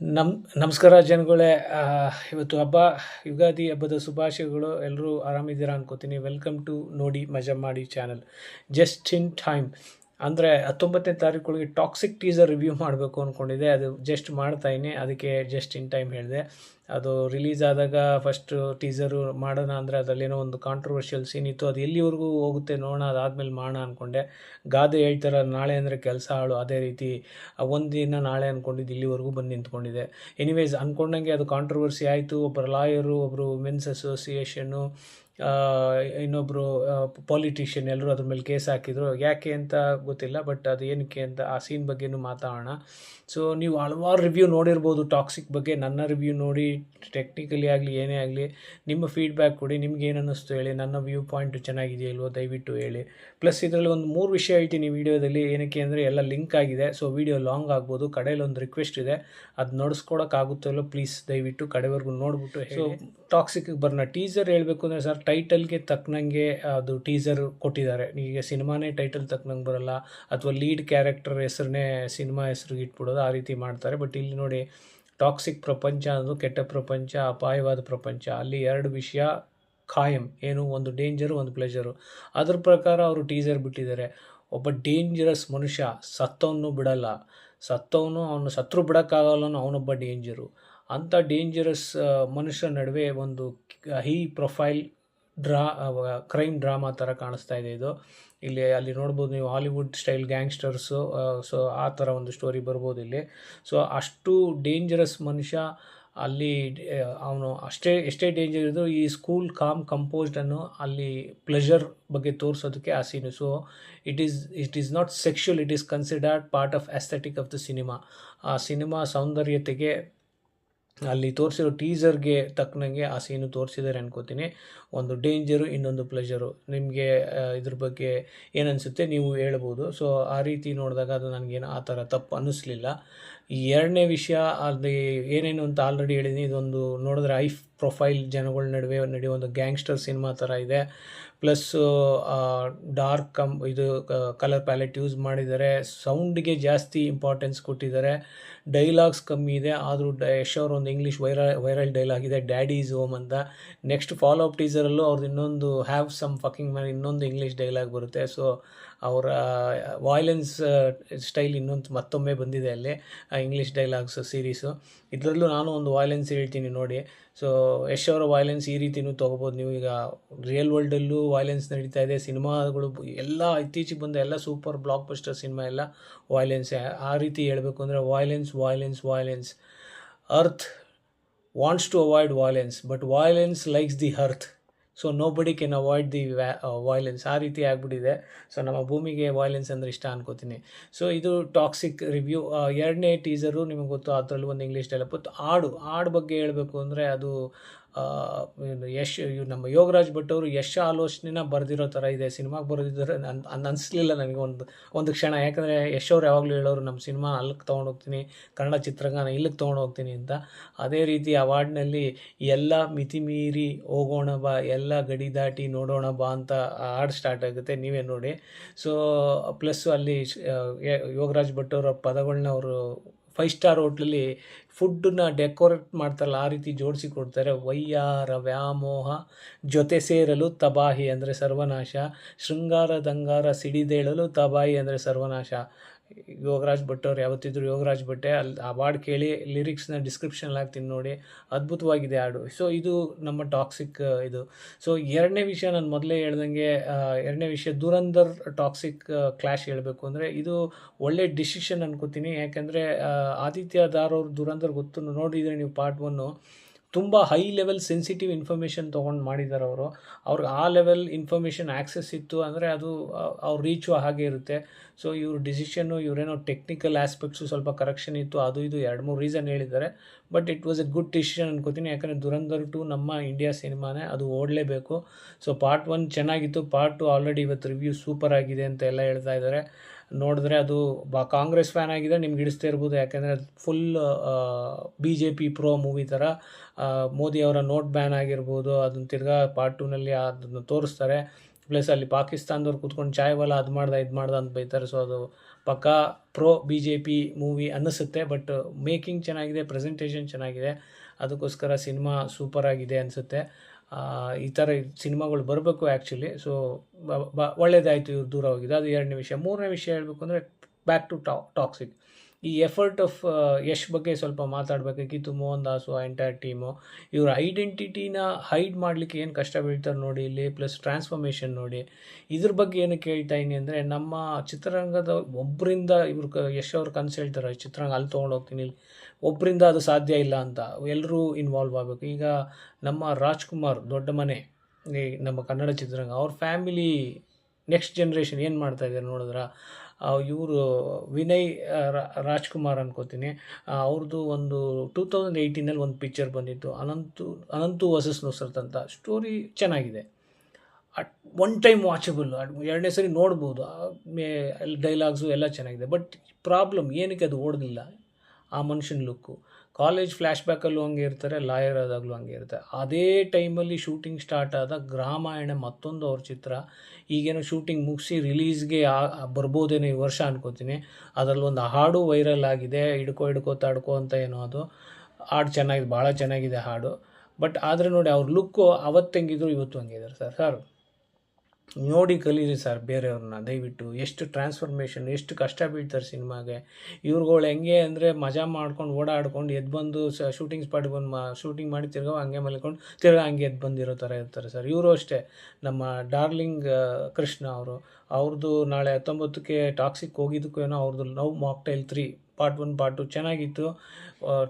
ನಮಸ್ಕಾರ ಜನಗಳೇ. ಇವತ್ತು ಯುಗಾದಿ ಹಬ್ಬದ ಶುಭಾಶಯಗಳು. ಎಲ್ಲರೂ ಆರಾಮಿದ್ದೀರಾ ಅನ್ಕೋತೀನಿ. ವೆಲ್ಕಮ್ ಟು ನೋಡಿ ಮಜಾ ಮಾಡಿ ಚಾನಲ್. ಜಸ್ಟ್ ಇನ್ ಟೈಮ್ ಅಂದರೆ 19ನೇ ತಾರೀಕೊಳಗೆ ಟಾಕ್ಸಿಕ್ ಟೀಸರ್ ರಿವ್ಯೂ ಮಾಡಬೇಕು ಅಂದ್ಕೊಂಡಿದ್ದೆ. ಅದು ಜಸ್ಟ್ ಮಾಡ್ತಾಯಿನಿ, ಅದಕ್ಕೆ ಜಸ್ಟ್ ಇನ್ ಟೈಮ್ ಹೇಳಿದೆ. ಅದು ರಿಲೀಸ್ ಆದಾಗ ಫಸ್ಟು ಟೀಸರು ಮಾಡೋಣ ಅಂದರೆ ಅದರಲ್ಲೇನೋ ಒಂದು ಕಾಂಟ್ರವರ್ಷಿಯಲ್ ಸೀನ್ ಇತ್ತು. ಅದು ಎಲ್ಲಿವರೆಗೂ ಹೋಗುತ್ತೆ ನೋಡೋಣ, ಅದಾದಮೇಲೆ ಮಾಡೋಣ ಅಂದ್ಕೊಂಡೆ. ಗಾದೆ ಹೇಳ್ತಾರೆ, ನಾಳೆ ಅಂದರೆ ಕೆಲಸ ಹಾಳು. ಅದೇ ರೀತಿ ಒಂದಿನ ನಾಳೆ ಅಂದ್ಕೊಂಡಿದ್ದು ಇಲ್ಲಿವರೆಗೂ ಬಂದು ನಿಂತ್ಕೊಂಡಿದೆ. ಎನಿವೇಸ್, ಅಂದ್ಕೊಂಡಂಗೆ ಅದು ಕಾಂಟ್ರವರ್ಸಿ ಆಯಿತು. ಒಬ್ಬರು ಲಾಯರು, ಒಬ್ಬರು ಮೆನ್ಸ್ ಅಸೋಸಿಯೇಷನ್ನು, ಇನ್ನೊಬ್ಬರು ಪಾಲಿಟಿಷಿಯನ್ ಎಲ್ಲರೂ ಅದ್ರ ಮೇಲೆ ಕೇಸ್ ಹಾಕಿದರು. ಯಾಕೆ ಅಂತ ಗೊತ್ತಿಲ್ಲ, ಬಟ್ ಅದು ಏನಕ್ಕೆ ಅಂತ ಆ ಸೀನ್ ಬಗ್ಗೆನೂ ಮಾತಾಡೋಣ. ಸೊ ನೀವು ಹಲವಾರು ರಿವ್ಯೂ ನೋಡಿರ್ಬೋದು ಟಾಕ್ಸಿಕ್ ಬಗ್ಗೆ. ನನ್ನ ರಿವ್ಯೂ ನೋಡಿ ಟೆಕ್ನಿಕಲಿ ಆಗಲಿ ಏನೇ ಆಗಲಿ ನಿಮ್ಮ ಫೀಡ್ಬ್ಯಾಕ್ ಕೊಡಿ. ನಿಮ್ಗೆ ಏನು ಅನ್ನಿಸ್ತು ಹೇಳಿ. ನನ್ನ ವ್ಯೂ ಪಾಯಿಂಟ್ ಚೆನ್ನಾಗಿದೆಯಾ ಇಲ್ವೋ ದಯವಿಟ್ಟು ಹೇಳಿ. ಪ್ಲಸ್ ಇದರಲ್ಲಿ ಒಂದು 3 ವಿಷಯ ಹೇಳ್ತೀನಿ ವಿಡಿಯೋದಲ್ಲಿ. ಏನಕ್ಕೆ ಅಂದರೆ ಎಲ್ಲ ಲಿಂಕ್ ಆಗಿದೆ, ಸೊ ವಿಡಿಯೋ ಲಾಂಗ್ ಆಗ್ಬೋದು. ಕಡೆಯಲ್ಲಿ ಒಂದು ರಿಕ್ವೆಸ್ಟ್ ಇದೆ, ಅದು ನಡೆಸ್ಕೊಡೋಕ್ಕಾಗುತ್ತೋ ಇಲ್ಲೋ ಪ್ಲೀಸ್ ದಯವಿಟ್ಟು ಕಡೆವರೆಗೂ ನೋಡಿಬಿಟ್ಟು. ಸೊ ಟಾಕ್ಸಿಕ್ಗೆ ಬರೋಣ. ಟೀಸರ್ ಹೇಳಬೇಕು ಅಂದರೆ ಸರ್, ಟೈಟಲ್ಗೆ ತಕ್ಕನಂಗೆ ಅದು ಟೀಸರ್ ಕೊಟ್ಟಿದ್ದಾರೆ. ಈಗ ಸಿನಿಮಾನೇ ಟೈಟಲ್ ತಕ್ಕನಂಗೆ ಬರೋಲ್ಲ, ಅಥವಾ ಲೀಡ್ ಕ್ಯಾರೆಕ್ಟರ್ ಹೆಸರನ್ನೇ ಸಿನಿಮಾ ಹೆಸ್ರಿಗೆ ಇಟ್ಬಿಡೋದು, ಆ ರೀತಿ ಮಾಡ್ತಾರೆ. ಬಟ್ ಇಲ್ಲಿ ನೋಡಿ, ಟಾಕ್ಸಿಕ್ ಪ್ರಪಂಚ ಅನ್ನೋದು ಕೆಟ್ಟ ಪ್ರಪಂಚ, ಅಪಾಯವಾದ ಪ್ರಪಂಚ. ಅಲ್ಲಿ 2 ವಿಷಯ ಖಾಯಂ. ಏನು, ಒಂದು ಡೇಂಜರು, ಒಂದು ಪ್ಲೆಜರು. ಅದ್ರ ಪ್ರಕಾರ ಅವರು ಟೀಸರ್ ಬಿಟ್ಟಿದ್ದಾರೆ. ಒಬ್ಬ ಡೇಂಜರಸ್ ಮನುಷ್ಯ, ಸತ್ತವನು ಬಿಡಲ್ಲ, ಅವನು ಸತ್ರು ಬಿಡೋಕ್ಕಾಗಲ್ಲ, ಅವನೊಬ್ಬ ಡೇಂಜರು. ಅಂಥ ಡೇಂಜರಸ್ ಮನುಷ್ಯ ನಡುವೆ ಒಂದು ಹೈ ಪ್ರೊಫೈಲ್ ಕ್ರೈಮ್ ಡ್ರಾಮಾ ಥರ ಕಾಣಿಸ್ತಾ ಇದೆ ಇದು. ಅಲ್ಲಿ ನೋಡ್ಬೋದು ನೀವು, ಹಾಲಿವುಡ್ ಸ್ಟೈಲ್ ಗ್ಯಾಂಗ್ಸ್ಟರ್ಸು. ಸೊ ಆ ಥರ ಒಂದು ಸ್ಟೋರಿ ಬರ್ಬೋದು ಇಲ್ಲಿ. ಸೊ ಅಷ್ಟು ಡೇಂಜರಸ್ ಮನುಷ್ಯ ಅಲ್ಲಿ. ಅವನು ಎಷ್ಟೇ ಡೇಂಜರ್ ಇದ್ದರೂ ಈ ಸ್ಕೂಲ್ ಕಂಪೋಸ್ಡ್ ಅನ್ನೋ ಅಲ್ಲಿ ಪ್ಲೆಷರ್ ಬಗ್ಗೆ ತೋರಿಸೋದಕ್ಕೆ ಆ scene. So it is not sexual, it is considered part of aesthetic of the cinema. ಆ ಸಿನಿಮಾ ಸೌಂದರ್ಯತೆಗೆ ಅಲ್ಲಿ ತೋರಿಸಿರೋ ಟೀಸರ್ಗೆ ತಕ್ಕನಂಗೆ ಆ ಸೀನು ತೋರಿಸಿದ್ದಾರೆ ಅನ್ಕೋತೀನಿ. ಒಂದು ಡೇಂಜರು, ಇನ್ನೊಂದು ಪ್ಲೆಷರು. ನಿಮಗೆ ಇದ್ರ ಬಗ್ಗೆ ಏನನ್ಸುತ್ತೆ ನೀವು ಹೇಳ್ಬೋದು. ಸೊ ಆ ರೀತಿ ನೋಡಿದಾಗ ಅದು ನನಗೇನು ಆ ಥರ ತಪ್ಪು ಅನ್ನಿಸ್ಲಿಲ್ಲ. ಈ 2ನೇ ವಿಷಯ, ಅದು ಏನೇನು ಅಂತ ಆಲ್ರೆಡಿ ಹೇಳಿದ್ದೀನಿ. ಇದೊಂದು ನೋಡಿದ್ರೆ ಹೈ ಪ್ರೊಫೈಲ್ ಜನಗಳ ನಡುವೆ ನಡೆಯೋ ಒಂದು ಗ್ಯಾಂಗ್ಸ್ಟರ್ ಸಿನಿಮಾ ಥರ ಇದೆ. ಪ್ಲಸ್ಸು ಡಾರ್ಕ್ ಇದು ಕಲರ್ ಪ್ಯಾಲೆಟ್ ಯೂಸ್ ಮಾಡಿದ್ದಾರೆ. ಸೌಂಡಿಗೆ ಜಾಸ್ತಿ ಇಂಪಾರ್ಟೆನ್ಸ್ ಕೊಟ್ಟಿದ್ದಾರೆ. ಡೈಲಾಗ್ಸ್ ಕಮ್ಮಿ ಇದೆ, ಆದರೂ ಯಶ್ ಅವರು ಒಂದು ಇಂಗ್ಲೀಷ್ ವೈರಲ್ ಡೈಲಾಗ್ ಇದೆ, ಡ್ಯಾಡಿ ಈಸ್ ಹೋಮ್ ಅಂತ. ನೆಕ್ಸ್ಟ್ ಫಾಲೋ ಅಪ್ ಟೀಸರಲ್ಲೂ ಅವ್ರದ್ದು ಇನ್ನೊಂದು ಹ್ಯಾವ್ ಸಮ್ ಫಕಿಂಗ್ ಮ್ಯಾನ್ ಇನ್ನೊಂದು ಇಂಗ್ಲೀಷ್ ಡೈಲಾಗ್ ಬರುತ್ತೆ. ಸೊ ಅವರ ವಾಯ್ಲೆನ್ಸ್ ಸ್ಟೈಲ್ ಮತ್ತೊಮ್ಮೆ ಬಂದಿದೆ ಅಲ್ಲಿ, ಇಂಗ್ಲೀಷ್ ಡೈಲಾಗ್ಸ್ ಸೀರೀಸು. ಇದರಲ್ಲೂ ನಾನು ಒಂದು ವಾಯ್ಲೆನ್ಸ್ ಹೇಳ್ತೀನಿ ನೋಡಿ. ಸೊ ಯಶ್ ಅವರ ವಾಯ್ಲೆನ್ಸ್ ಈ ರೀತಿಯೂ ತೊಗೋಬೋದು ನೀವು. ಈಗ ರಿಯಲ್ ವರ್ಲ್ಡಲ್ಲೂ ವಾಯ್ಲೆನ್ಸ್ ನಡೀತಾ ಇದೆ. ಸಿನಿಮಾಗಳು ಎಲ್ಲ ಇತ್ತೀಚೆಗೆ ಬಂದ ಎಲ್ಲ ಸೂಪರ್ ಬ್ಲಾಕ್ ಬಸ್ಟರ್ ಸಿನಿಮಾ ಎಲ್ಲ ವಾಯ್ಲೆನ್ಸೇ. ಆ ರೀತಿ ಹೇಳಬೇಕು ಅಂದರೆ violence. Earth wants to avoid violence, but violence likes the earth. So nobody can avoid the violence. ಆ ರೀತಿ ಆಗಿಬಿಟ್ಟಿದೆ. ಸೊ ನಮ್ಮ ಭೂಮಿಗೆ ವಾಯ್ಲೆನ್ಸ್ ಅಂದರೆ ಇಷ್ಟ ಅನ್ಕೋತೀನಿ. ಸೊ ಇದು ಟಾಕ್ಸಿಕ್ ರಿವ್ಯೂ. 2ನೇ ಟೀಸರು ನಿಮಗೆ ಗೊತ್ತು, ಅದರಲ್ಲೂ ಒಂದು ಇಂಗ್ಲೀಷ್ ಡೈಲಾಗ್. ಮತ್ತು ಹಾಡು ಬಗ್ಗೆ ಹೇಳಬೇಕು ಅಂದರೆ ಅದು ನಮ್ಮ ಯೋಗರಾಜ್ ಭಟ್ ಅವರು ಯಶ್ ಆಲೋಚನೆನ ಬರೆದಿರೋ ಥರ ಇದೆ. ಸಿನಿಮಾಗೆ ಬರೆದಿದ್ದಾರೆ ಅನಿಸ್ಲಿಲ್ಲ ನನಗೆ ಒಂದು ಕ್ಷಣ. ಯಾಕಂದರೆ ಯಶ್ ಅವ್ರು ಯಾವಾಗಲೂ ಹೇಳೋರು, ನಮ್ಮ ಸಿನಿಮಾ ಅಲ್ಲಿಗೆ ತೊಗೊಂಡೋಗ್ತೀನಿ, ಕನ್ನಡ ಚಿತ್ರಗಾನ ಇಲ್ಲಿಗೆ ತೊಗೊಂಡೋಗ್ತೀನಿ ಅಂತ. ಅದೇ ರೀತಿ ಅವಾರ್ಡ್ನಲ್ಲಿ ಎಲ್ಲ ಮಿತಿಮೀರಿ ಹೋಗೋಣ ಬಾ, ಎಲ್ಲ ಗಡಿ ದಾಟಿ ನೋಡೋಣ ಬಾ ಅಂತ ಹಾಡು ಸ್ಟಾರ್ಟ್ ಆಗುತ್ತೆ, ನೀವೇ ನೋಡಿ. ಸೊ ಪ್ಲಸ್ಸು ಅಲ್ಲಿ ಯೋಗರಾಜ್ ಭಟ್ ಅವರ ಪದಗಳನ್ನ ಅವರು 5 ಸ್ಟಾರ್ ಹೋಟ್ಲಲ್ಲಿ ಫುಡ್ಡನ್ನ ಡೆಕೋರೇಟ್ ಮಾಡ್ತಾರಲ್ಲ, ಆ ರೀತಿ ಜೋಡಿಸಿ ಕೊಡ್ತಾರೆ. ವಯ್ಯಾರ ವ್ಯಾಮೋಹ ಜೊತೆ ಸೇರಲು ತಬಾಹಿ ಅಂದರೆ ಸರ್ವನಾಶ, ಶೃಂಗಾರದಂಗಾರ ಸಿಡಿದೇಳಲು ತಬಾಹಿ ಅಂದರೆ ಸರ್ವನಾಶ. ಯೋಗರಾಜ್ ಭಟ್ ಅವ್ರು ಯಾವತ್ತಿದ್ರು ಯೋಗರಾಜ್ ಭಟ್ಟೆ. ಅಲ್ಲಿ ಆ ಹಾಡು ಕೇಳಿ, ಲಿರಿಕ್ಸ್ನ ಡಿಸ್ಕ್ರಿಪ್ಷನ್ ಹಾಕ್ತೀನಿ ನೋಡಿ, ಅದ್ಭುತವಾಗಿದೆ ಹಾಡು. ಸೊ ಇದು ನಮ್ಮ ಟಾಕ್ಸಿಕ್ ಇದು. ಸೊ 2ನೇ ವಿಷಯ, ನಾನು ಮೊದಲೇ ಹೇಳ್ದಂಗೆ 2ನೇ ವಿಷಯ ಧುರಂಧರ್ ಟಾಕ್ಸಿಕ್ ಕ್ಲಾಶ್ ಹೇಳಬೇಕು ಅಂದರೆ ಇದು ಒಳ್ಳೆ ಡಿಸಿಷನ್ ಅನ್ಕೋತೀನಿ. ಯಾಕೆಂದರೆ ಆದಿತ್ಯ ದಾರ್ ಅವ್ರು ಧುರಂಧರ್ ಗೊತ್ತು, ನೋಡಿದರೆ ನೀವು ಪಾರ್ಟ್ 1 ತುಂಬ ಹೈ ಲೆವೆಲ್ ಸೆನ್ಸಿಟಿವ್ ಇನ್ಫಾರ್ಮೇಷನ್ ತೊಗೊಂಡು ಮಾಡಿದ್ದಾರೆ ಅವರು. ಅವ್ರಿಗೆ ಆ ಲೆವೆಲ್ ಇನ್ಫಾರ್ಮೇಷನ್ ಆ್ಯಕ್ಸೆಸ್ ಇತ್ತು ಅಂದರೆ ಅದು ಅವ್ರ ರೀಚು ಹಾಗೆ ಇರುತ್ತೆ. ಸೊ ಇವ್ರ ಡಿಸಿಷನ್ನು, ಇವರೇನೋ ಟೆಕ್ನಿಕಲ್ ಆಸ್ಪೆಕ್ಟ್ಸು ಸ್ವಲ್ಪ ಕರೆಕ್ಷನ್ ಇತ್ತು, ಅದು ಇದು 2-3 ರೀಸನ್ ಹೇಳಿದ್ದಾರೆ. But it was A good decision ಅನ್ಕೋತೀನಿ. ಯಾಕಂದರೆ ಧುರಂಧರ್ 2 ನಮ್ಮ ಇಂಡಿಯಾ ಸಿನಿಮಾನೇ, ಅದು ಓಡಲೇಬೇಕು. ಸೊ ಪಾರ್ಟ್ 1 ಚೆನ್ನಾಗಿತ್ತು, ಪಾರ್ಟ್ 2 ಆಲ್ರೆಡಿ ಇವತ್ತು ರಿವ್ಯೂ ಸೂಪರ್ ಆಗಿದೆ ಅಂತ ಎಲ್ಲ ಹೇಳ್ತಾ ಇದ್ದಾರೆ. ನೋಡಿದ್ರೆ ಅದು ಕಾಂಗ್ರೆಸ್ ಫ್ಯಾನ್ ಆಗಿದ್ರೆ ನಿಮ್ಗೆ ಹಿಡಿಸ್ತಾ ಇರ್ಬೋದು. ಯಾಕೆಂದರೆ ಅದು ಫುಲ್ BJP ಪ್ರೋ ಮೂವಿ ಥರ. ಮೋದಿ ಅವರ ನೋಟ್ ಬ್ಯಾನ್ ಆಗಿರ್ಬೋದು, ಅದನ್ನು ತಿರ್ಗಾ ಪಾರ್ಟ್ 2ನಲ್ಲಿ ಅದನ್ನು ತೋರಿಸ್ತಾರೆ. ಪ್ಲಸ್ ಅಲ್ಲಿ ಪಾಕಿಸ್ತಾನದವ್ರು ಕೂತ್ಕೊಂಡು ಚಾಯ್ವಾಲ ಅದು ಮಾಡ್ದೆ ಇದು ಮಾಡ್ದೆ ಅಂತ ಬೈತಾರೆ. ಸೊ ಅದು ಪಕ್ಕಾ ಪ್ರೋ BJP ಮೂವಿ ಅನ್ನಿಸುತ್ತೆ. ಬಟ್ ಮೇಕಿಂಗ್ ಚೆನ್ನಾಗಿದೆ, ಪ್ರೆಸೆಂಟೇಷನ್ ಚೆನ್ನಾಗಿದೆ, ಅದಕ್ಕೋಸ್ಕರ ಸಿನಿಮಾ ಸೂಪರಾಗಿದೆ ಅನಿಸುತ್ತೆ. ಈ ಥರ ಸಿನಿಮಾಗಳು ಬರಬೇಕು ಆ್ಯಕ್ಚುಲಿ. ಸೊ ಒಳ್ಳೆಯದಾಯಿತು ಇವ್ರು ದೂರ ಹೋಗಿದ್ದು. ಅದು ಎರಡನೇ ವಿಷಯ. ಮೂರನೇ ವಿಷಯ ಹೇಳಬೇಕು ಅಂದರೆ ಬ್ಯಾಕ್ ಟು ಟಾಕ್ಸಿಕ್. ಈ ಎಫರ್ಟ್ ಆಫ್ ಯಶ್ ಬಗ್ಗೆ ಸ್ವಲ್ಪ ಮಾತಾಡಬೇಕಾಗಿತ್ತು. ಮೋಹನ್ ದಾಸು, ಆ ಎಂಟೈರ್ ಟೀಮು, ಇವ್ರ ಐಡೆಂಟಿಟಿನ ಹೈಡ್ ಮಾಡಲಿಕ್ಕೆ ಏನು ಕಷ್ಟ ಬೀಳ್ತಾರೆ ನೋಡಿ ಇಲ್ಲಿ, ಪ್ಲಸ್ ಟ್ರಾನ್ಸ್ಫಾರ್ಮೇಷನ್ ನೋಡಿ. ಇದ್ರ ಬಗ್ಗೆ ಏನಕ್ಕೆ ಹೇಳ್ತಾ ಇದ್ದೀನಿ ಅಂದರೆ, ನಮ್ಮ ಚಿತ್ರರಂಗದ ಒಬ್ಬರಿಂದ ಇವ್ರು ಯಶ್ ಅವ್ರು ಕನಸು ಹೇಳ್ತಾರೆ, ಚಿತ್ರರಂಗ ಅಲ್ಲಿ ತೊಗೊಂಡು ಹೋಗ್ತೀನಿ, ಇಲ್ಲಿ ಒಬ್ಬರಿಂದ ಅದು ಸಾಧ್ಯ ಇಲ್ಲ ಅಂತ, ಎಲ್ಲರೂ ಇನ್ವಾಲ್ವ್ ಆಗಬೇಕು. ಈಗ ನಮ್ಮ ರಾಜ್ಕುಮಾರ್ ದೊಡ್ಡ ಮನೆ, ಈ ನಮ್ಮ ಕನ್ನಡ ಚಿತ್ರರಂಗ, ಅವ್ರ ಫ್ಯಾಮಿಲಿ ನೆಕ್ಸ್ಟ್ ಜನ್ರೇಷನ್ ಏನು ಮಾಡ್ತಾಯಿದ್ದಾರೆ ನೋಡಿದ್ರೆ, ಇವರು ವಿನಯ್ ರಾಜ್ಕುಮಾರ್ ಅನ್ಕೋತೀನಿ, ಅವ್ರದ್ದು ಒಂದು 2018 ಒಂದು ಪಿಕ್ಚರ್ ಬಂದಿತ್ತು, ಅನಂತು ವರ್ಸಸ್ ನುಸ್ರತ್ ಅಂತ. ಸ್ಟೋರಿ ಚೆನ್ನಾಗಿದೆ, ಒನ್ ಟೈಮ್ ವಾಚಬಲ್, ಎರಡನೇ ಸರಿ ನೋಡ್ಬೋದು, ಡೈಲಾಗ್ಸು ಎಲ್ಲ ಚೆನ್ನಾಗಿದೆ. ಬಟ್ ಪ್ರಾಬ್ಲಮ್ ಏನಕ್ಕೆ ಅದು ಓಡಲಿಲ್ಲ, ಆ ಮನುಷ್ಯನ ಲುಕ್ಕು. ಕಾಲೇಜ್ ಫ್ಲ್ಯಾಶ್ ಬ್ಯಾಕಲ್ಲೂ ಹಂಗೆ ಇರ್ತಾರೆ, ಲಾಯರ್ ಆದಾಗಲೂ ಹಂಗೆ ಇರುತ್ತೆ. ಅದೇ ಟೈಮಲ್ಲಿ ಶೂಟಿಂಗ್ ಸ್ಟಾರ್ಟ್ ಆದ ಗ್ರಾಮಾಯಣ ಮತ್ತೊಂದು ಅವ್ರ ಚಿತ್ರ, ಈಗೇನೋ ಶೂಟಿಂಗ್ ಮುಗಿಸಿ ರಿಲೀಸ್ಗೆ ಬರ್ಬೋದೇನೋ ಈ ವರ್ಷ ಅನ್ಕೋತೀನಿ. ಅದರಲ್ಲಿ ಒಂದು ಹಾಡು ವೈರಲ್ ಆಗಿದೆ, ಹಿಡ್ಕೋ ತಾಡ್ಕೋ ಅಂತ ಏನೋ, ಅದು ಹಾಡು ಚೆನ್ನಾಗಿದೆ, ಭಾಳ ಚೆನ್ನಾಗಿದೆ ಹಾಡು. ಬಟ್ ಆದರೆ ನೋಡಿ ಅವ್ರ ಲುಕ್ಕು ಅವತ್ತು ಹೆಂಗಿದ್ರು ಇವತ್ತು ಹಂಗಿದ್ದಾರೆ ಸರ್. ನೋಡಿ ಕಲೀರಿ ಸರ್ ಬೇರೆಯವ್ರನ್ನ ದಯವಿಟ್ಟು. ಎಷ್ಟು ಟ್ರಾನ್ಸ್ಫಾರ್ಮೇಷನ್, ಎಷ್ಟು ಕಷ್ಟ ಬೀಳ್ತಾರೆ ಸಿನಿಮಾಗೆ. ಇವ್ರುಗಳು ಹೆಂಗೆ ಅಂದರೆ ಮಜಾ ಮಾಡ್ಕೊಂಡು ಓಡಾಡ್ಕೊಂಡು ಎದ್ದು ಬಂದು ಶೂಟಿಂಗ್ ಸ್ಪಾಟಿಗೆ ಬಂದು ಶೂಟಿಂಗ್ ಮಾಡಿ ತಿರ್ಗಾ ಹಂಗೆ ಮಲ್ಕೊಂಡು ತಿರ್ಗಾ ಹಂಗೆ ಎದ್ದು ಬಂದಿರೋ ಥರ ಇರ್ತಾರೆ ಸರ್. ಇವರು ಅಷ್ಟೇ, ನಮ್ಮ ಡಾರ್ಲಿಂಗ್ ಕೃಷ್ಣ ಅವ್ರದ್ದು ನಾಳೆ 19ಕ್ಕೆ ಟಾಕ್ಸಿಕ್ ಹೋಗಿದ್ದಕ್ಕೂ ಏನೋ ಅವ್ರದ್ದು ಲವ್ ಮಾಕ್ಟೈಲ್ 3 ಪಾರ್ಟ್ 1 ಪಾರ್ಟ್ 2 ಚೆನ್ನಾಗಿತ್ತು.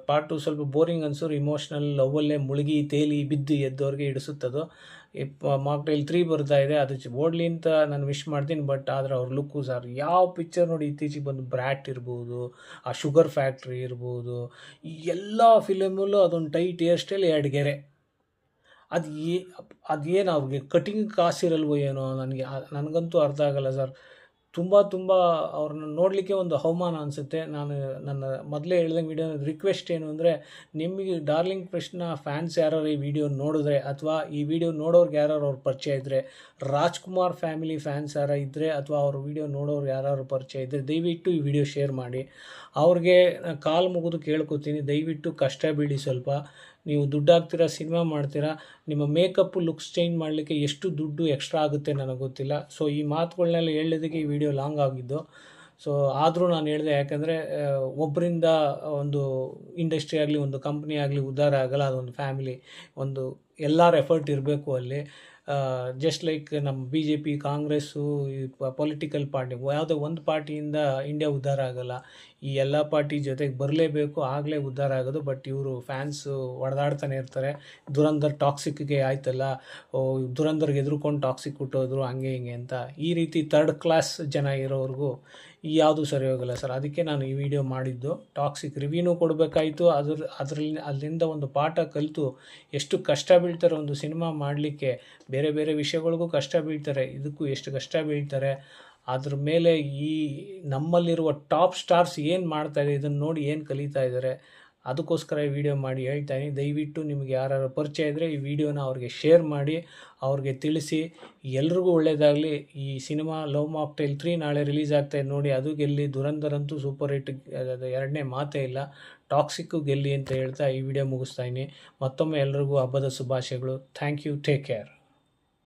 ಪಾರ್ಟ್ 2 ಸ್ವಲ್ಪ ಬೋರಿಂಗ್ ಅನ್ಸೋರು, ಇಮೋಷ್ನಲ್ ಲವ್ವಲ್ಲೇ ಮುಳುಗಿ ತೇಲಿ ಬಿದ್ದು ಎದ್ದವ್ರಿಗೆ ಹಿಡಿಸುತ್ತದು. ಮಾಕ್ಟೈಲ್ 3 ಬರ್ತಾ ಇದೆ, ಅದು ಓಡಲಿ ಅಂತ ನಾನು ವಿಶ್ ಮಾಡ್ತೀನಿ. ಬಟ್ ಆದರೆ ಅವ್ರ ಲುಕ್ಕು ಸರ್, ಯಾವ ಪಿಕ್ಚರ್ ನೋಡಿ ಇತ್ತೀಚೆಗೆ ಬಂದು ಬ್ರ್ಯಾಟ್ ಇರ್ಬೋದು, ಆ ಶುಗರ್ ಫ್ಯಾಕ್ಟ್ರಿ ಇರ್ಬೋದು, ಎಲ್ಲ ಫಿಲಮಲ್ಲೂ ಅದೊಂದು ಟೈಟ್ ಹೇರ್ ಸ್ಟೈಲ್, 2 ಗೆರೆ. ಅದೇನು ಅವ್ರಿಗೆ ಕಟಿಂಗ್ ಕಾಸಿರಲ್ವೋ ಏನೋ, ನನಗಂತೂ ಅರ್ಥ ಆಗಲ್ಲ ಸರ್. ತುಂಬ ಅವ್ರನ್ನ ನೋಡಲಿಕ್ಕೆ ಒಂದು ಅವಮಾನ ಅನಿಸುತ್ತೆ. ನಾನು ನನ್ನ ಮೊದಲೇ ಹೇಳ್ದಂಗೆ ವಿಡಿಯೋ ರಿಕ್ವೆಸ್ಟ್ ಏನು ಅಂದರೆ, ನಿಮಗೆ ಡಾರ್ಲಿಂಗ್ ಕೃಷ್ಣ ಫ್ಯಾನ್ಸ್ ಯಾರು ಈ ವಿಡಿಯೋ ನೋಡಿದ್ರೆ, ಅಥವಾ ಈ ವಿಡಿಯೋ ನೋಡೋರ್ಗೆ ಯಾರು ಅವ್ರ ಪರಿಚಯ ಇದ್ದರೆ, ರಾಜ್ಕುಮಾರ್ ಫ್ಯಾಮಿಲಿ ಫ್ಯಾನ್ಸ್ ಯಾರು ಇದ್ದರೆ, ಅಥವಾ ಅವ್ರ ವಿಡಿಯೋ ನೋಡೋರು ಯಾರು ಪರಿಚಯ ಇದ್ದರೆ, ದಯವಿಟ್ಟು ಈ ವಿಡಿಯೋ ಶೇರ್ ಮಾಡಿ. ಅವ್ರಿಗೆ ಕಾಲು ಮುಗಿದು ಕೇಳ್ಕೊತೀನಿ, ದಯವಿಟ್ಟು ಕಷ್ಟ ಬೀಳಿ ಸ್ವಲ್ಪ. ನೀವು ದುಡ್ಡು ಹಾಕ್ತೀರಾ, ಸಿನಿಮಾ ಮಾಡ್ತೀರಾ, ನಿಮ್ಮ ಮೇಕಪ್ಪು ಲುಕ್ಸ್ ಚೇಂಜ್ ಮಾಡಲಿಕ್ಕೆ ಎಷ್ಟು ದುಡ್ಡು ಎಕ್ಸ್ಟ್ರಾ ಆಗುತ್ತೆ ನನಗೆ ಗೊತ್ತಿಲ್ಲ. ಸೊ ಈ ಮಾತುಗಳನ್ನೆಲ್ಲ ಹೇಳೋದಕ್ಕೆ ಈ ವಿಡಿಯೋ ಲಾಂಗ್ ಆಗಿದ್ದು. ಸೊ ಆದರೂ ನಾನು ಹೇಳಿದೆ, ಯಾಕಂದರೆ ಒಬ್ಬರಿಂದ ಒಂದು ಇಂಡಸ್ಟ್ರಿ ಆಗಲಿ, ಒಂದು ಕಂಪ್ನಿ ಆಗಲಿ ಉದ್ಧಾರ ಆಗಲ್ಲ. ಅದೊಂದು ಫ್ಯಾಮಿಲಿ, ಒಂದು ಎಲ್ಲರ ಎಫರ್ಟ್ ಇರಬೇಕು ಅಲ್ಲಿ. ಜಸ್ಟ್ ಲೈಕ್ ನಮ್ಮ BJP, ಕಾಂಗ್ರೆಸ್ಸು, ಈ ಪೊಲಿಟಿಕಲ್ ಪಾರ್ಟಿ, ಯಾವುದೋ ಒಂದು ಪಾರ್ಟಿಯಿಂದ ಇಂಡಿಯಾ ಉದ್ಧಾರ ಆಗೋಲ್ಲ. ಈ ಎಲ್ಲ ಪಾರ್ಟಿ ಜೊತೆಗೆ ಬರಲೇಬೇಕು, ಆಗಲೇ ಉದ್ಧಾರ ಆಗೋದು. ಬಟ್ ಇವರು ಫ್ಯಾನ್ಸು ಹೊಡೆದಾಡ್ತಾನೆ ಇರ್ತಾರೆ. ದುರಂಧರ್ ಟಾಕ್ಸಿಕ್ಗೆ ಆಯ್ತಲ್ಲ, ದುರಂಧರ್ಗೆ ಎದುರ್ಕೊಂಡು ಟಾಕ್ಸಿಕ್ ಹುಟ್ಟೋದ್ರು, ಹಂಗೆ ಹಿಂಗೆ ಅಂತ. ಈ ರೀತಿ ಥರ್ಡ್ ಕ್ಲಾಸ್ ಜನ ಇರೋವ್ರಿಗೂ ಯಾವುದೂ ಸರಿ ಹೋಗಲ್ಲ ಸರ್. ಅದಕ್ಕೆ ನಾನು ಈ ವಿಡಿಯೋ ಮಾಡಿದ್ದು. ಟಾಕ್ಸಿಕ್ ರಿವ್ಯೂನೂ ಕೊಡಬೇಕಾಯಿತು, ಅಲ್ಲಿಂದ ಒಂದು ಪಾಠ ಕಲಿತು ಎಷ್ಟು ಕಷ್ಟ ಬೀಳ್ತಾರೆ ಒಂದು ಸಿನಿಮಾ ಮಾಡಲಿಕ್ಕೆ. ಬೇರೆ ವಿಷಯಗಳಿಗೂ ಕಷ್ಟ ಬೀಳ್ತಾರೆ, ಇದಕ್ಕೂ ಎಷ್ಟು ಕಷ್ಟ ಬೀಳ್ತಾರೆ. ಅದ್ರ ಮೇಲೆ ಈ ನಮ್ಮಲ್ಲಿರುವ ಟಾಪ್ ಸ್ಟಾರ್ಸ್ ಏನು ಮಾಡ್ತಾಯಿದೆ, ಇದನ್ನು ನೋಡಿ ಏನು ಕಲಿತಾ ಇದ್ದಾರೆ, ಅದಕ್ಕೋಸ್ಕರ ಈ ವಿಡಿಯೋ ಮಾಡಿ ಹೇಳ್ತಾಯಿದ್ದೀನಿ. ದಯವಿಟ್ಟು ನಿಮಗೆ ಯಾರು ಪರಿಚಯ ಇದ್ದರೆ ಈ ವಿಡಿಯೋನ ಅವ್ರಿಗೆ ಶೇರ್ ಮಾಡಿ, ಅವ್ರಿಗೆ ತಿಳಿಸಿ. ಎಲ್ರಿಗೂ ಒಳ್ಳೆಯದಾಗಲಿ. ಈ ಸಿನಿಮಾ ಲವ್ ಮಾಕ್ಟೈಲ್ 3 ನಾಳೆ ರಿಲೀಸ್ ಆಗ್ತಾಯಿದೆ ನೋಡಿ, ಅದು ಗೆಲ್ಲಿ. ದುರಂಧರ್ ಅಂತೂ ಸೂಪರ್ ಹಿಟ್, ಅದು ಎರಡನೇ ಮಾತೇ ಇಲ್ಲ. ಟಾಕ್ಸಿಕ್ಕು ಗೆಲ್ಲಿ ಅಂತ ಹೇಳ್ತಾ ಈ ವಿಡಿಯೋ ಮುಗಿಸ್ತಾಯಿದ್ದೀನಿ. ಮತ್ತೊಮ್ಮೆ ಎಲ್ರಿಗೂ ಹಬ್ಬದ ಶುಭಾಶಯಗಳು. Thank you, take care.